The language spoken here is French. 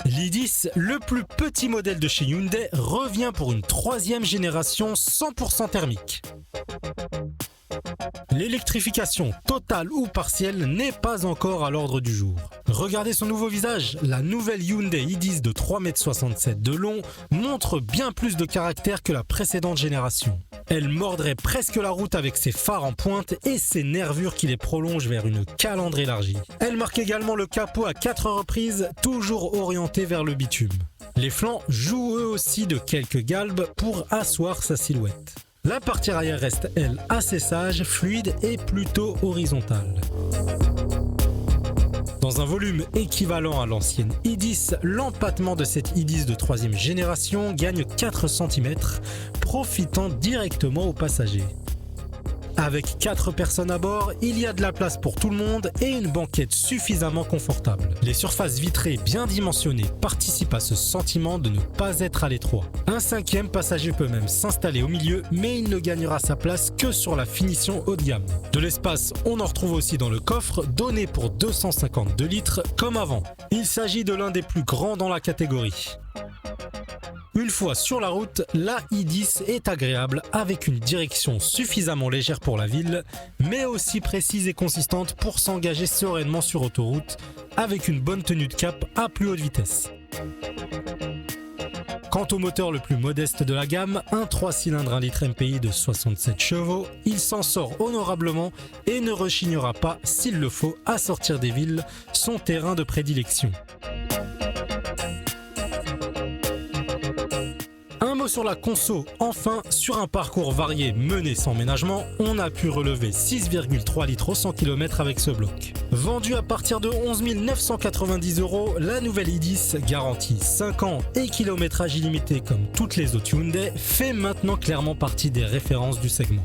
L'I10, le plus petit modèle de chez Hyundai, revient pour une troisième génération 100% thermique. L'électrification totale ou partielle n'est pas encore à l'ordre du jour. Regardez son nouveau visage, la nouvelle Hyundai i10 de 3,67 m de long montre bien plus de caractère que la précédente génération. Elle mordrait presque la route avec ses phares en pointe et ses nervures qui les prolongent vers une calandre élargie. Elle marque également le capot à 4 reprises, toujours orienté vers le bitume. Les flancs jouent eux aussi de quelques galbes pour asseoir sa silhouette. La partie arrière reste, elle, assez sage, fluide et plutôt horizontale. Dans un volume équivalent à l'ancienne i10, l'empattement de cette i10 de 3e génération gagne 4 cm, profitant directement aux passagers. Avec 4 personnes à bord, il y a de la place pour tout le monde et une banquette suffisamment confortable. Les surfaces vitrées bien dimensionnées participent à ce sentiment de ne pas être à l'étroit. Un 5e passager peut même s'installer au milieu, mais il ne gagnera sa place que sur la finition haut de gamme. De l'espace, on en retrouve aussi dans le coffre, donné pour 252 litres comme avant. Il s'agit de l'un des plus grands dans la catégorie. Une fois sur la route, la i10 est agréable avec une direction suffisamment légère pour la ville, mais aussi précise et consistante pour s'engager sereinement sur autoroute avec une bonne tenue de cap à plus haute vitesse. Quant au moteur le plus modeste de la gamme, un 3 cylindres 1 litre MPI de 67 chevaux, il s'en sort honorablement et ne rechignera pas, s'il le faut, à sortir des villes, son terrain de prédilection. Un mot sur la conso, enfin, sur un parcours varié mené sans ménagement, on a pu relever 6,3 litres au 100 km avec ce bloc. Vendue à partir de 11 990 €, la nouvelle i10, garantie 5 ans et kilométrage illimité comme toutes les autres Hyundai, fait maintenant clairement partie des références du segment.